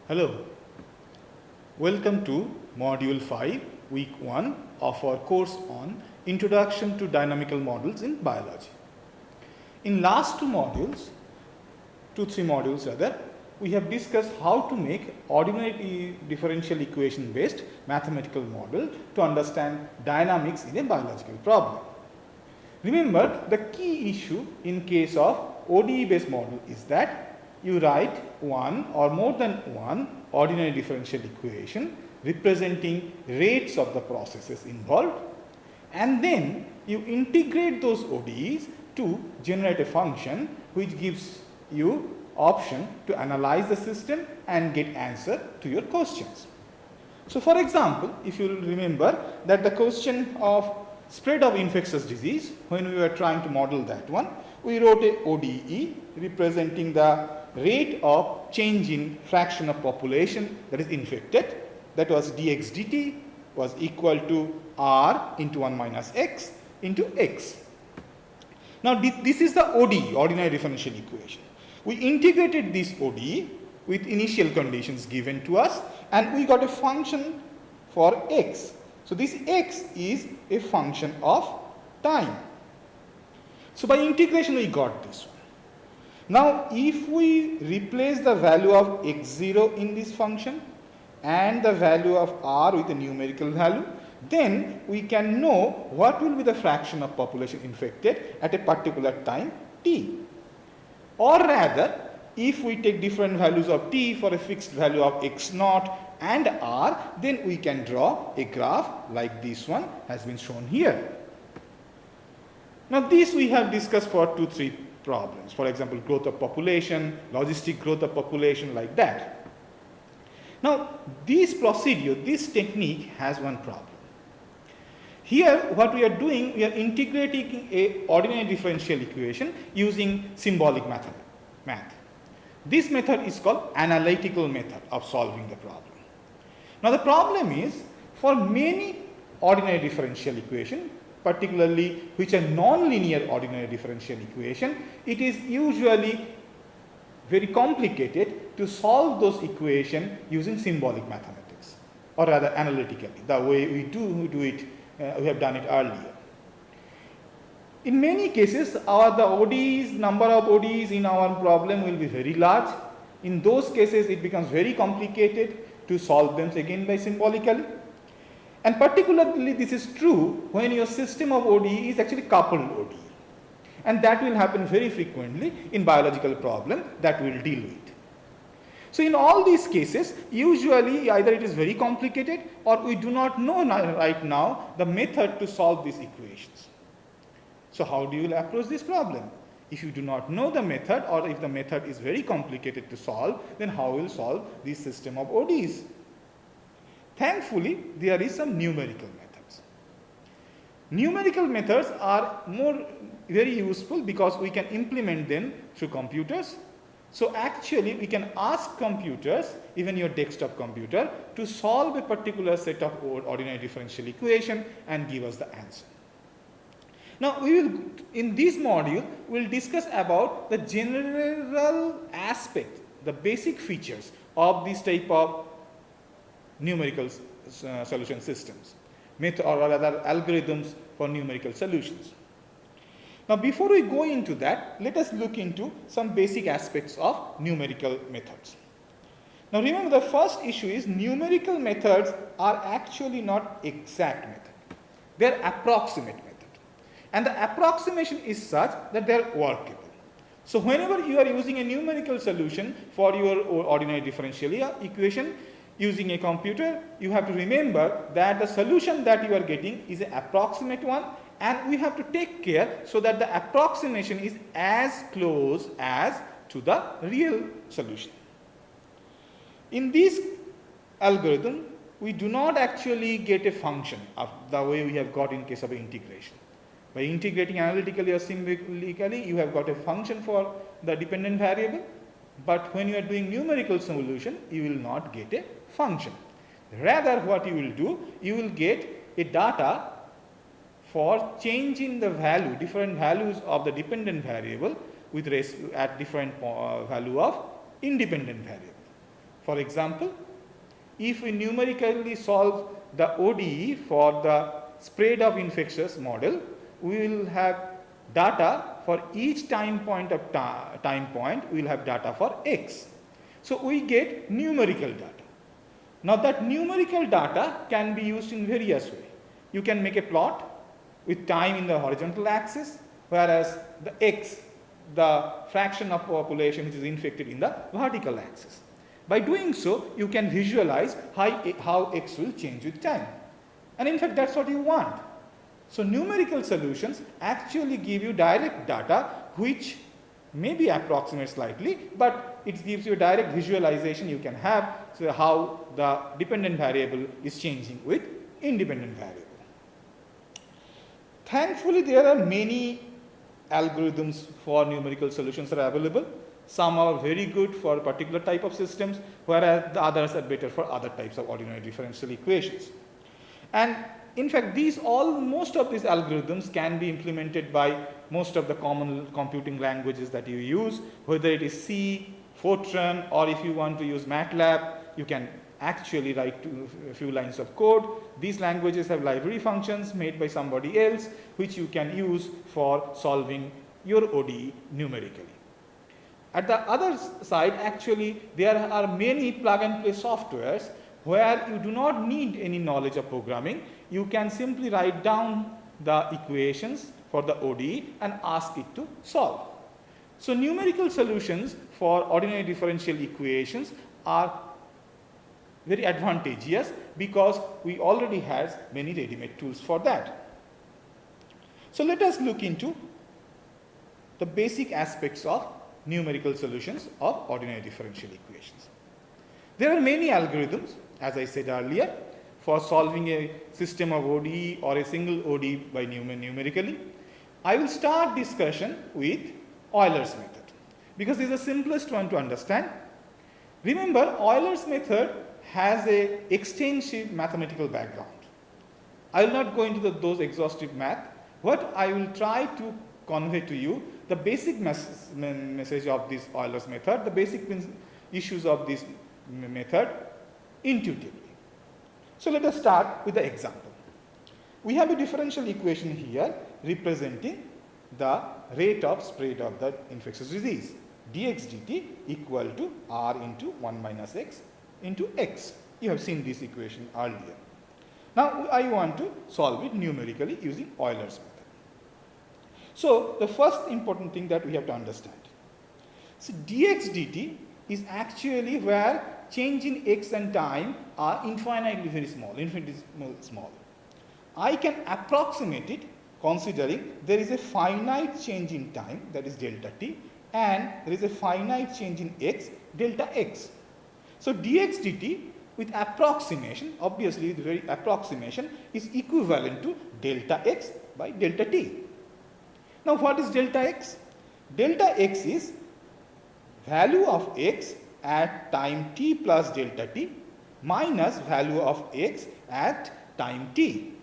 Hello, welcome to Module 5, Week 1 of our course on Introduction to Dynamical Models in Biology. In last three modules rather, we have discussed how to make ordinary differential equation based mathematical model to understand dynamics in a biological problem. Remember, the key issue in case of ODE based model is that you write one or more than one ordinary differential equation representing rates of the processes involved, and then you integrate those ODEs to generate a function which gives you option to analyze the system and get answer to your questions. So for example, if you remember that the question of spread of infectious disease, when we were trying to model that one, we wrote a ODE representing the rate of change in fraction of population that is infected, that was dx dt was equal to r into 1 minus x into x. Now this is the ODE, ordinary differential equation. We integrated this ODE with initial conditions given to us and we got a function for x. So this x is a function of time. So by integration we got this one. Now if we replace the value of x0 in this function and the value of r with a numerical value, then we can know what will be the fraction of population infected at a particular time t. Or rather, if we take different values of t for a fixed value of x0 and r, then we can draw a graph like this one has been shown here. Now this we have discussed for 2-3 problems. For example, growth of population, logistic growth of population, like that. Now this procedure, this technique has one problem. Here what we are doing, we are integrating a ordinary differential equation using symbolic math. This method is called analytical method of solving the problem. Now the problem is, for many ordinary differential equation, particularly which are non-linear ordinary differential equation, it is usually very complicated to solve those equations using symbolic mathematics, or rather analytically, the way we do it, we have done it earlier. In many cases, the ODEs, number of ODEs in our problem will be very large. In those cases, it becomes very complicated to solve them again by symbolically. And particularly this is true when your system of ODE is actually coupled ODE. And that will happen very frequently in biological problem that we will deal with. So in all these cases, usually either it is very complicated or we do not know right now the method to solve these equations. So how do you approach this problem? If you do not know the method, or if the method is very complicated to solve, then how will you solve this system of ODEs? Thankfully, there is some numerical methods. Numerical methods are very useful because we can implement them through computers. So actually we can ask computers, even your desktop computer, to solve a particular set of ordinary differential equation and give us the answer. Now we will, in this module, we will discuss about the general aspect, the basic features of this type of numerical solution systems, or rather algorithms for numerical solutions. Now before we go into that, let us look into some basic aspects of numerical methods. Now remember, the first issue is numerical methods are actually not exact method. They are approximate method. And the approximation is such that they are workable. So whenever you are using a numerical solution for your ordinary differential equation using a computer, you have to remember that the solution that you are getting is an approximate one, and we have to take care so that the approximation is as close as to the real solution. In this algorithm, we do not actually get a function of the way we have got in case of integration. By integrating analytically or symbolically, you have got a function for the dependent variable, but when you are doing numerical solution, you will not get a function. Rather, what you will do, you will get a data for changing the value, different values of the dependent variable with at different value of independent variable. For example, if we numerically solve the ODE for the spread of infectious model, we will have data for each time point of we will have data for x. So we get numerical data. Now that numerical data can be used in various ways. You can make a plot with time in the horizontal axis, whereas the x, the fraction of population which is infected, in the vertical axis. By doing so, you can visualize how x will change with time. And in fact, that's what you want. So numerical solutions actually give you direct data which may be approximate slightly, but it gives you a direct visualization you can have, so how the dependent variable is changing with independent variable. Thankfully, there are many algorithms for numerical solutions that are available. Some are very good for a particular type of systems, whereas the others are better for other types of ordinary differential equations. And in fact, most of these algorithms can be implemented by most of the common computing languages that you use, whether it is C, Fortran, or if you want to use MATLAB, you can actually write a few lines of code. These languages have library functions made by somebody else, which you can use for solving your ODE numerically. At the other side, actually, there are many plug and play softwares where you do not need any knowledge of programming. You can simply write down the equations for the ODE and ask it to solve. So numerical solutions for ordinary differential equations are very advantageous because we already have many ready-made tools for that. So let us look into the basic aspects of numerical solutions of ordinary differential equations. There are many algorithms, as I said earlier, for solving a system of ODE or a single ODE by numerically. I will start discussion with Euler's method because this is the simplest one to understand. Remember, Euler's method has a extensive mathematical background. I will not go into those exhaustive math. What I will try to convey to you the basic message of this Euler's method, the basic issues of this method intuitively. So let us start with the example. We have a differential equation here representing the rate of spread of the infectious disease, dx dt equal to r into 1 minus x into x. You have seen this equation earlier. Now I want to solve it numerically using Euler's method. So the first important thing that we have to understand. So dx dt is actually where change in x and time are infinitely very small, small. I can approximate it considering there is a finite change in time, that is delta t, and there is a finite change in x, delta x. So dx dt with approximation, obviously the very approximation, is equivalent to delta x by delta t. Now what is delta x? Delta x is value of x at time t plus delta t minus value of x at time t.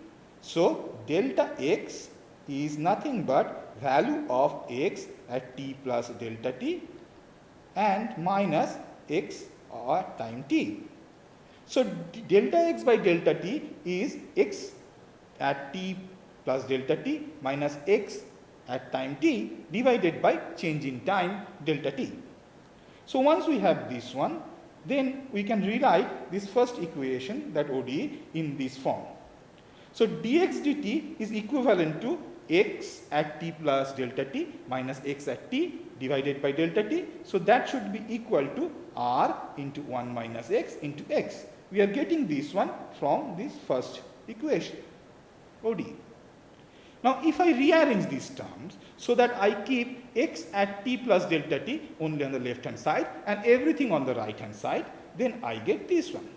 So delta x is nothing but value of x at t plus delta t and minus x at time t. So delta x by delta t is x at t plus delta t minus x at time t divided by change in time delta t. So once we have this one, then we can rewrite this first equation, that ODE, in this form. So dx dt is equivalent to x at t plus delta t minus x at t divided by delta t. So that should be equal to r into 1 minus x into x. We are getting this one from this first equation, ODE. Now if I rearrange these terms so that I keep x at t plus delta t only on the left hand side and everything on the right hand side, then I get this one.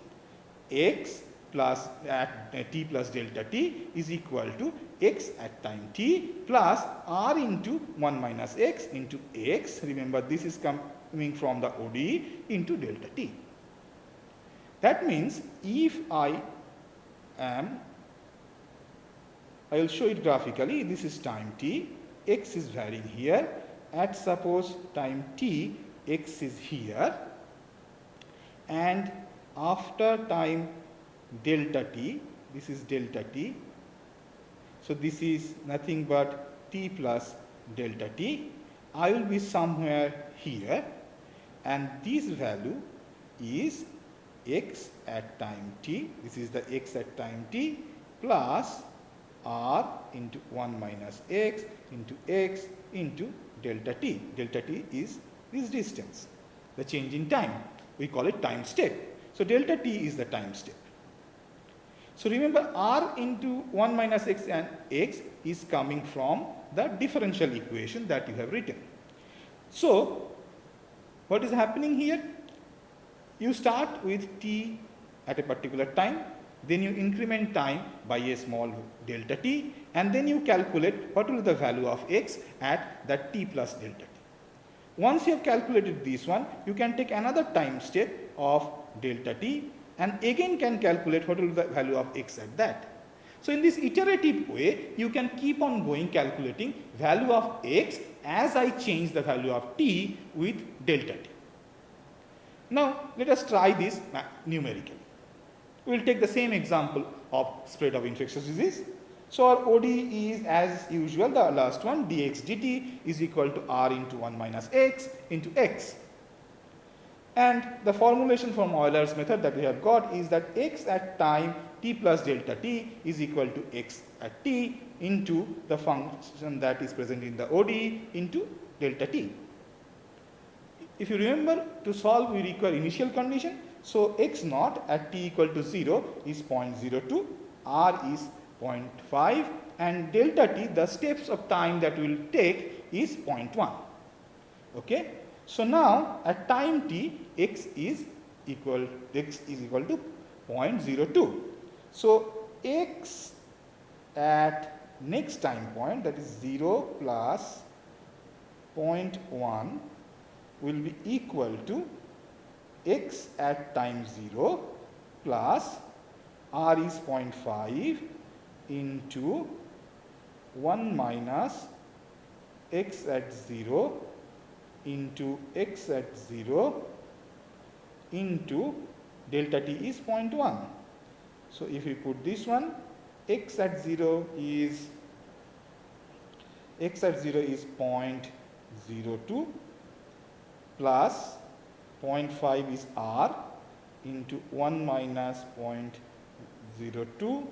X plus at t plus delta t is equal to x at time t plus r into 1 minus x into x. Remember, this is coming from the ODE into delta t. That means if I will show it graphically. This is time t, x is varying here. At suppose time t, x is here. and after time delta t, this is delta t, so this is nothing but t plus delta t. I will be somewhere here, and this value is x at time t, this is the x at time t, plus r into 1 minus x into delta t. Delta t is this distance, the change in time. We call it time step. So delta t is the time step. So remember, r into 1 minus x and x is coming from the differential equation that you have written. So what is happening here? You start with t at a particular time, then you increment time by a small delta t, and then you calculate what will be the value of x at that t plus delta t. Once you have calculated this one, you can take another time step of delta t and again can calculate what will be the value of x at that. So in this iterative way, you can keep on going calculating value of x as I change the value of t with delta t. Now let us try this numerically. We will take the same example of spread of infectious disease. So our ODE is as usual, the last one, dx dt is equal to r into 1 minus x into x. And the formulation from Euler's method that we have got is that x at time t plus delta t is equal to x at t into the function that is present in the ODE into delta t. If you remember, to solve we require initial condition. So x naught at t equal to 0 is 0.02, r is 0.5, and delta t, the steps of time that we will take, is 0.1. Okay. So now at time t, x is equal to 0.02. So x at next time point, that is 0 plus 0.1, will be equal to x at time 0 plus r is 0.5 into 1 minus x at 0 into x at 0 into delta t is 0.1. So if we put this one, x at 0 is 0.02 plus 0.5 is r into 1 minus 0.02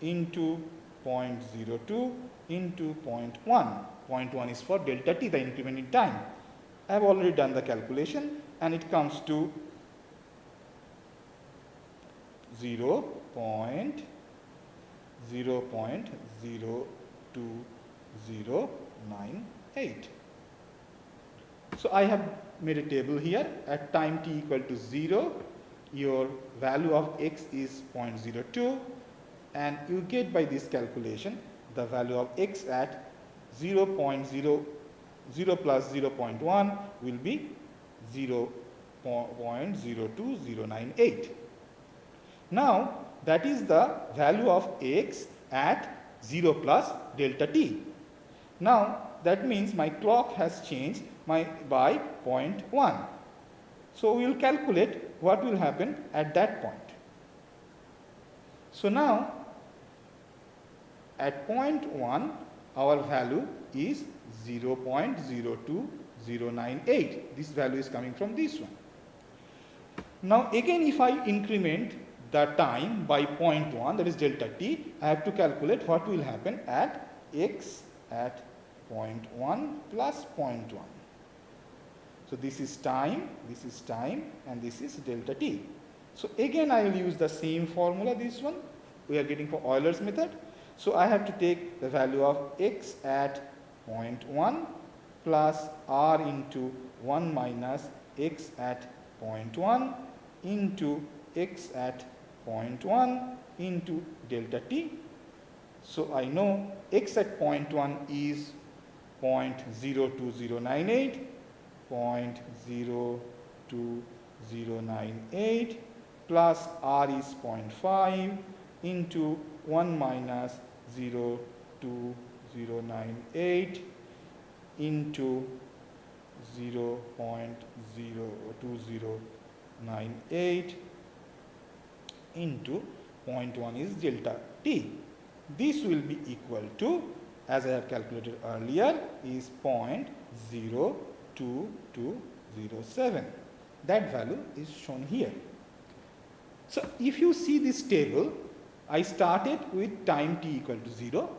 into 0.02 into 0.1. 0.1 is for delta t, the increment in time. I have already done the calculation and it comes to 0.02098. So I have made a table here. At time t equal to 0, your value of x is 0.02, and you get by this calculation the value of x at 0 plus 0.1 will be 0.02098. Now that is the value of x at 0 plus delta t. Now that means my clock has changed by 0.1. So we will calculate what will happen at that point. So now at 0.1 our value is 0.02098. This value is coming from this one. Now again, if I increment the time by 0.1, that is delta t, I have to calculate what will happen at x at 0.1 plus 0.1. So this is time, and this is delta t. So again I will use the same formula, this one we are getting for Euler's method. So I have to take the value of x at 0.1 plus r into 1 minus x at 0.1 into x at 0.1 into delta t. So I know x at 0.1 is 0.02098, 0.02098 plus r is 0.5 into 1 minus 0.02098 into 0.02098 0.98 into 0.1 is delta T. This will be equal to, as I have calculated earlier, is 0.02207. That value is shown here. So if you see this table, I started with time t equal to 0.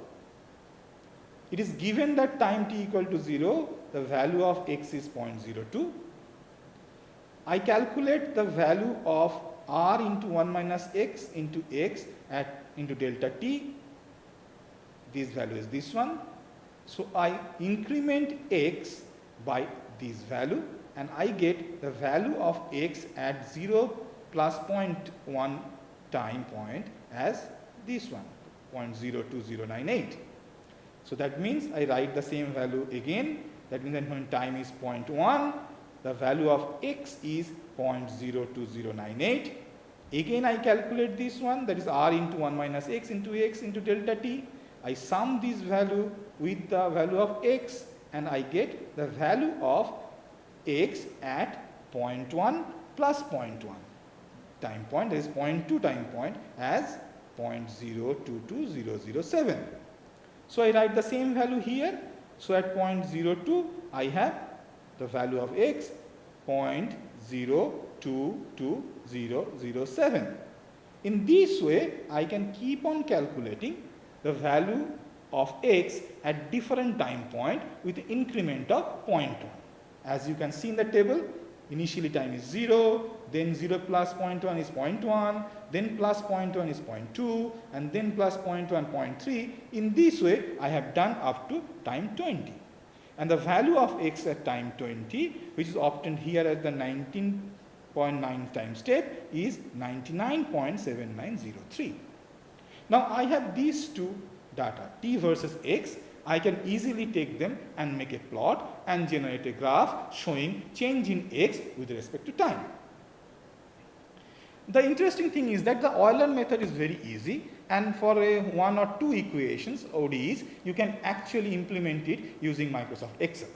It is given that time t equal to 0, the value of x is 0.02. I calculate the value of r into 1 minus x into delta t. This value is this one. So I increment x by this value and I get the value of x at 0 plus 0.1 time point as this one, 0.02098. So that means I write the same value again. That means that when time is 0.1, the value of x is 0.02098. Again I calculate this one, that is r into 1 minus x into delta t. I sum this value with the value of x and I get the value of x at 0.1 plus 0.1 time point, that is 0.2 time point as 0.022007. So I write the same value here. So at 0.02 I have the value of x 0.022007. In this way I can keep on calculating the value of x at different time point with the increment of 0.1. As you can see in the table, initially time is 0, then 0 plus 0.1 is 0.1, then plus 0.1 is 0.2, and then plus 0.1, 0.3. In this way, I have done up to time 20. And the value of x at time 20, which is obtained here at the 19.9 time step, is 99.7903. Now, I have these two data, t versus x. I can easily take them and make a plot and generate a graph showing change in x with respect to time. The interesting thing is that the Euler method is very easy, and for a 1 or 2 equations, ODEs, you can actually implement it using Microsoft Excel.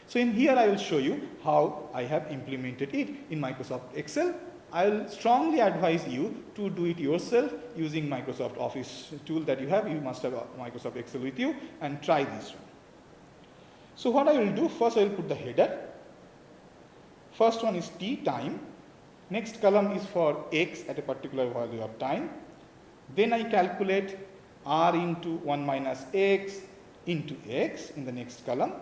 So in here I will show you how I have implemented it in Microsoft Excel. I will strongly advise you to do it yourself using Microsoft Office tool that you have. You must have Microsoft Excel with you, and try this one. So what I will do, first I will put the header. First one is t, time. Next column is for x at a particular value of time. Then I calculate r into 1 minus x into x in the next column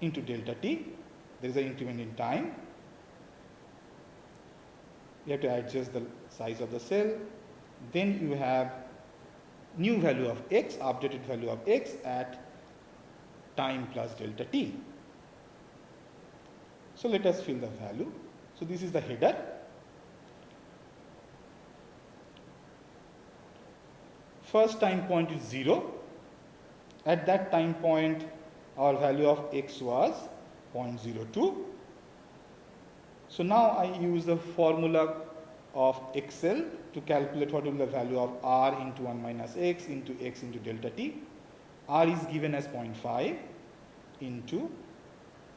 into delta t. There is an increment in time. You have to adjust the size of the cell. Then you have new value of x, updated value of x at time plus delta t. So let us fill the value. So this is the header. First time point is 0. At that time point, our value of x was 0.02. So now I use the formula of Excel to calculate what will be the value of r into 1 minus x into delta t. R is given as 0.5 into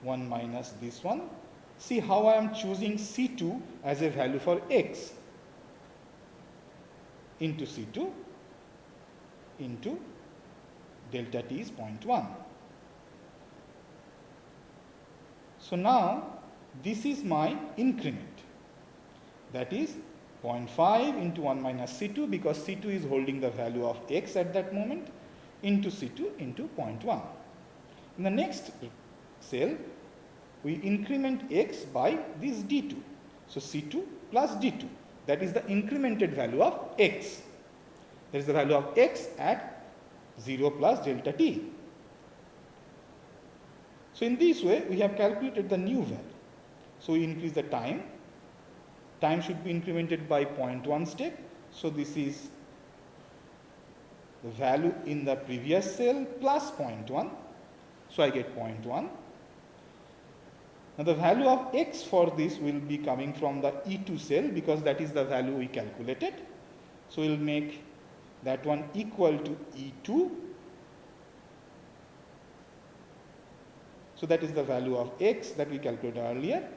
1 minus this one. See how I am choosing C2 as a value for x into C2 into delta t is 0.1. So now this is my increment, that is 0.5 into 1 minus C2, because C2 is holding the value of x at that moment, into C2 into 0.1. In the next cell, we increment x by this D2. So C2 plus D2, that is the incremented value of x. That is the value of x at 0 plus delta t. So in this way, we have calculated the new value. So we increase the time. Time should be incremented by 0.1 step. So this is the value in the previous cell plus 0.1. So I get 0.1. Now the value of x for this will be coming from the E2 cell, because that is the value we calculated. So we will make that one equal to E2. So that is the value of x that we calculated earlier.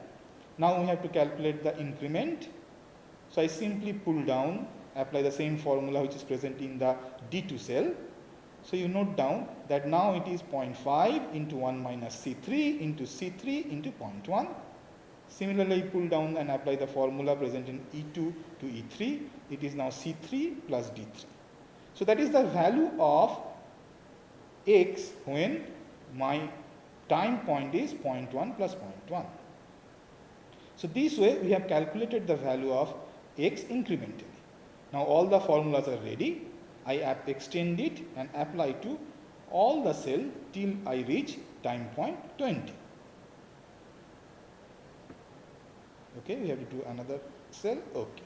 Now we have to calculate the increment. So I simply pull down, apply the same formula which is present in the D2 cell. So you note down that now it is 0.5 into 1 minus C3 into C3 into 0.1. Similarly, pull down and apply the formula present in E2 to E3. It is now C3 plus D3. So that is the value of x when my time point is 0.1 plus 0.1. So this way we have calculated the value of x incrementally. Now all the formulas are ready. I extend it and apply to all the cell till I reach time point 20. Okay, we have to do another cell. Okay.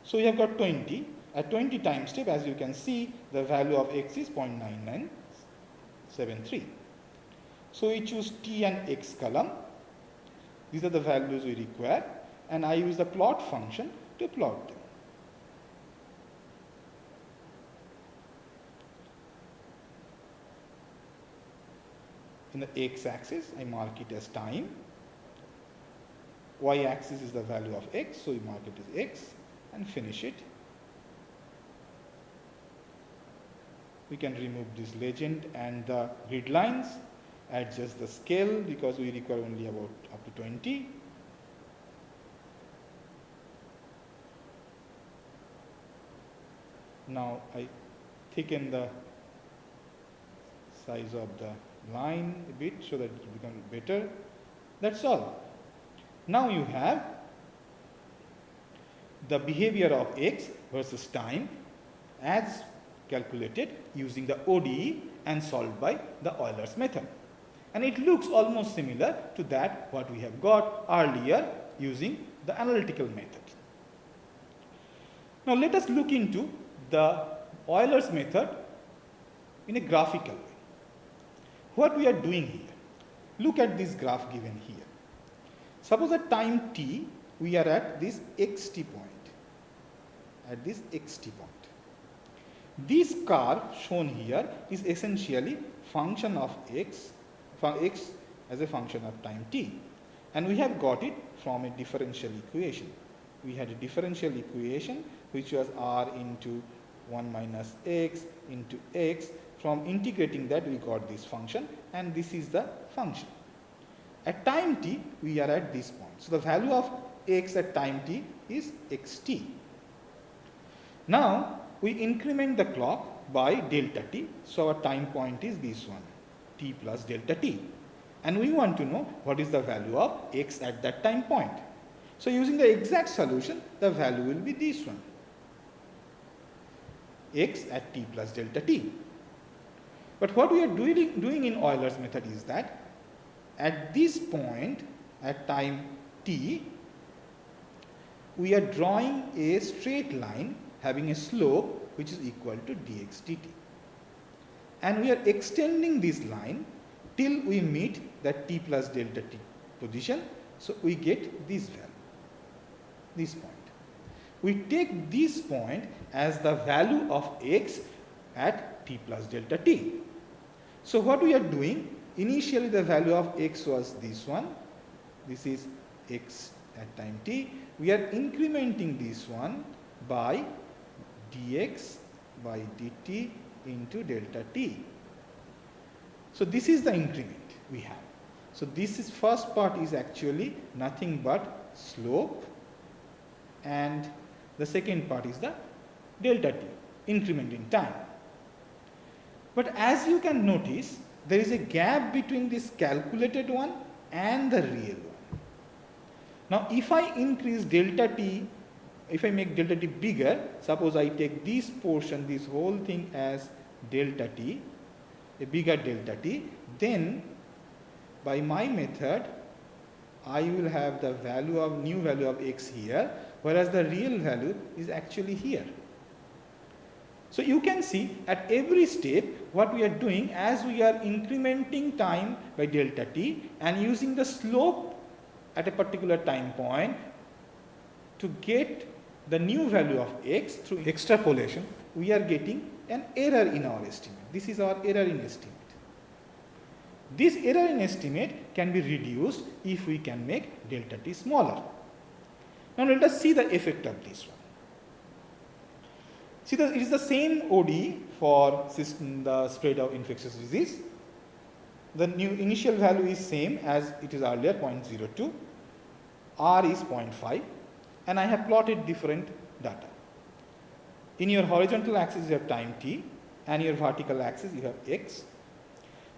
So we have got 20. At 20 time step, as you can see, the value of x is 0.9973. So we choose t and x column. These are the values we require, and I use the plot function to plot them. In the x-axis, I mark it as time. Y-axis is the value of x, so we mark it as x and finish it. We can remove this legend and the grid lines, adjust the scale because we require only about up to 20. Now I thicken the size of the line a bit so that it will become better. That's all. Now you have the behavior of x versus time as calculated using the ODE and solved by the Euler's method. And it looks almost similar to that what we have got earlier using the analytical method. Now let us look into the Euler's method in a graphical way. What we are doing here, look at this graph given here. Suppose at time t, we are at this xt point, at this xt point. This curve shown here is essentially function of x as a function of time t, and we have got it from a differential equation. We had a differential equation which was r into 1 minus x into x. From integrating that we got this function, and this is the function. At time t, we are at this point. So the value of x at time t is xt. Now we increment the clock by delta t. So our time point is this one, t plus delta t. And we want to know what is the value of x at that time point. So using the exact solution, the value will be this one, x at t plus delta t. But what we are doing in Euler's method is that at this point at time t, we are drawing a straight line having a slope which is equal to dx dt. And we are extending this line till we meet that t plus delta t position. So we get this value, this point. We take this point as the value of x at t plus delta t. So what we are doing, initially the value of x was this one, this is x at time t. We are incrementing this one by dx by dt into delta t. So this is the increment we have. So this is first part is actually nothing but slope, and the second part is the delta t, increment in time. But as you can notice, there is a gap between this calculated one and the real one. Now if I increase delta t, if I make delta t bigger, suppose I take this portion, this whole thing as delta t, a bigger delta t, then by my method I will have the value of new value of x here, whereas the real value is actually here. So you can see at every step what we are doing, as we are incrementing time by delta t and using the slope at a particular time point to get the new value of x through extrapolation, we are getting an error in our estimate. This is our error in estimate. This error in estimate can be reduced if we can make delta t smaller. Now let us see the effect of this one. See, it is the same ODE for the spread of infectious disease. The new initial value is same as it is earlier, 0.02, R is 0.5, and I have plotted different data. In your horizontal axis you have time t, and your vertical axis you have x.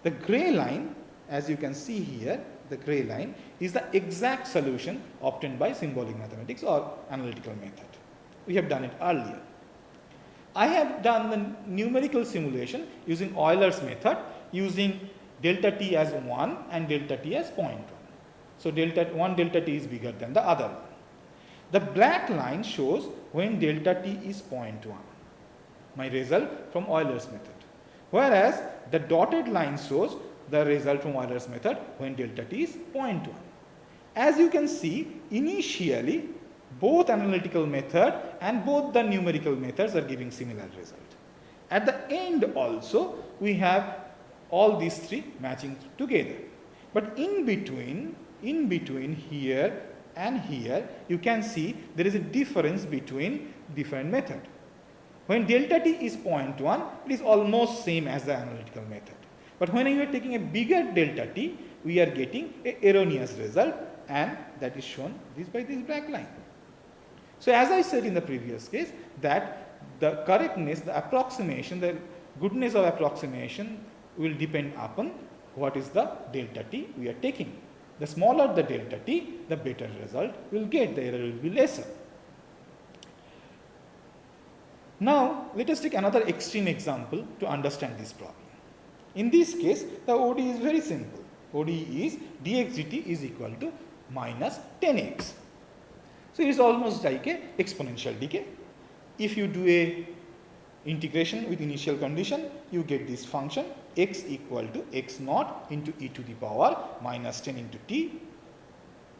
The gray line, as you can see here, the gray line is the exact solution obtained by symbolic mathematics or analytical method. We have done it earlier. I have done the numerical simulation using Euler's method, using delta t as 1 and delta t as 0.1. So one delta t is bigger than the other one. The black line shows when delta t is 0.1, my result from Euler's method. Whereas the dotted line shows the result from Euler's method when delta t is 0.1. As you can see, initially both analytical method and both the numerical methods are giving similar result. At the end also we have all these three matching together. But in between here and here, you can see there is a difference between different method. When delta t is 0.1, it is almost same as the analytical method. But when you are taking a bigger delta t, we are getting an erroneous result, and that is shown by this black line. So as I said in the previous case, that the correctness, the approximation, the goodness of approximation will depend upon what is the delta t we are taking. The smaller the delta t, the better result we will get, the error will be lesser. Now let us take another extreme example to understand this problem. In this case, the ODE is very simple. ODE is dx dt is equal to minus 10x. So it is almost like a exponential decay. If you do a integration with initial condition, you get this function x equal to x naught into e to the power minus 10 into t.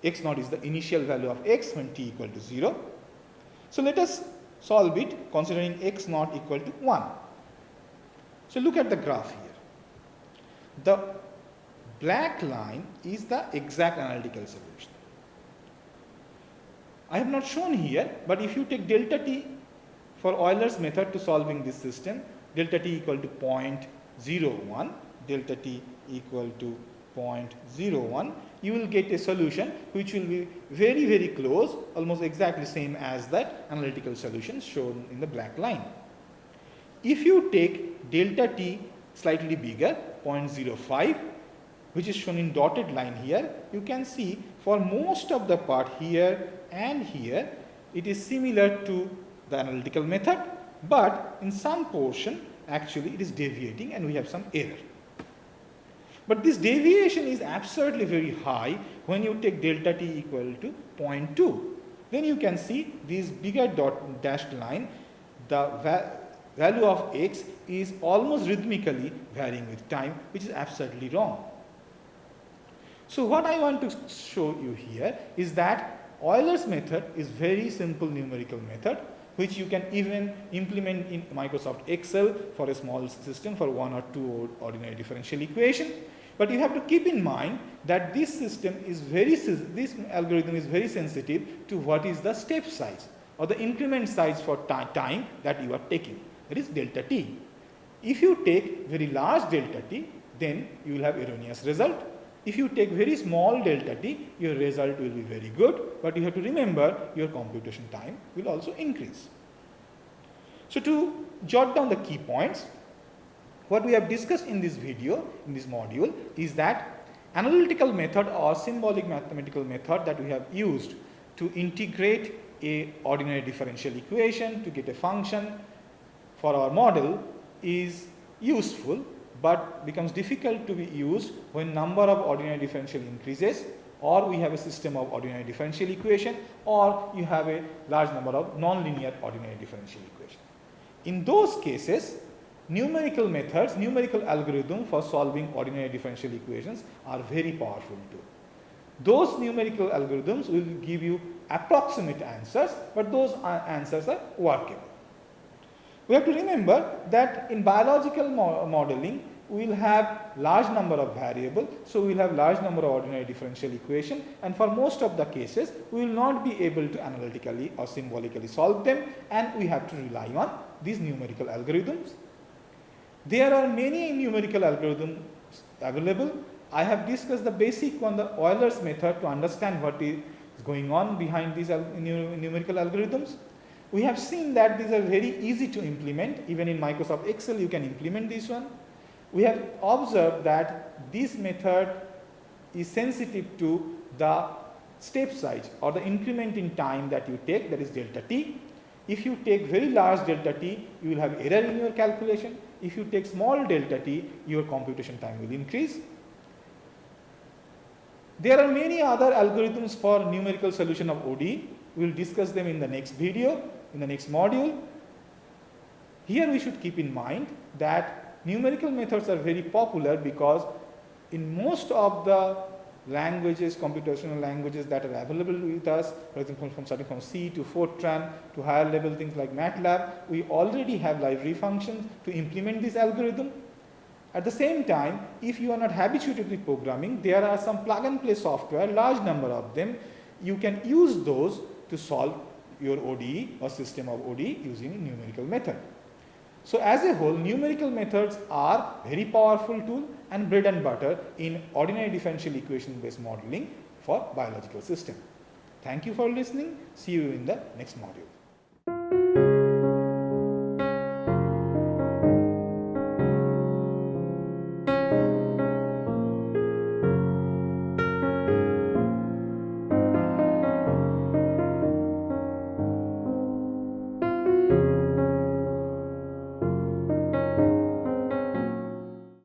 X naught is the initial value of x when t equal to 0. So let us solve it considering x naught equal to 1. So look at the graph here. The black line is the exact analytical solution. I have not shown here, but if you take delta t for Euler's method to solving this system, delta t equal to 0.01, delta t equal to 0.01, you will get a solution which will be very, very close, almost exactly same as that analytical solution shown in the black line. If you take delta t slightly bigger, 0.05, which is shown in dotted line here, you can see for most of the part here and here, it is similar to the analytical method, but in some portion actually it is deviating and we have some error. But this deviation is absurdly very high when you take delta t equal to 0.2. Then you can see this bigger dashed line, the value of x is almost rhythmically varying with time, which is absolutely wrong. So what I want to show you here is that Euler's method is very simple numerical method, which you can even implement in Microsoft Excel for a small system for 1 or 2 ordinary differential equation. But you have to keep in mind that this system is this algorithm is very sensitive to what is the step size or the increment size for time that you are taking, that is delta t. If you take very large delta t, then you will have erroneous result. If you take very small delta t, your result will be very good, but you have to remember your computation time will also increase. So to jot down the key points, what we have discussed in this video, in this module, is that analytical method or symbolic mathematical method that we have used to integrate a ordinary differential equation to get a function for our model is useful, but becomes difficult to be used when number of ordinary differential increases, or we have a system of ordinary differential equation, or you have a large number of nonlinear ordinary differential equation. In those cases, numerical methods, numerical algorithms for solving ordinary differential equations are very powerful too. Those numerical algorithms will give you approximate answers, but those answers are workable. We have to remember that in biological modeling, we will have large number of variables, so we will have large number of ordinary differential equation, and for most of the cases we will not be able to analytically or symbolically solve them, and we have to rely on these numerical algorithms. There are many numerical algorithms available. I have discussed the basic one, the Euler's method, to understand what is going on behind these numerical algorithms. We have seen that these are very easy to implement. Even in Microsoft Excel you can implement this one. We have observed that this method is sensitive to the step size or the increment in time that you take, that is delta t. If you take very large delta t, you will have error in your calculation. If you take small delta t, your computation time will increase. There are many other algorithms for numerical solution of ODE. We will discuss them in the next video, in the next module. Here we should keep in mind that numerical methods are very popular because in most of the languages, computational languages that are available with us, for example, starting from C to Fortran to higher level things like MATLAB, we already have library functions to implement this algorithm. At the same time, if you are not habituated with programming, there are some plug and play software, large number of them. You can use those to solve your ODE or system of ODE using numerical method. So as a whole, numerical methods are very powerful tool and bread and butter in ordinary differential equation based modeling for biological system. Thank you for listening. See you in the next module.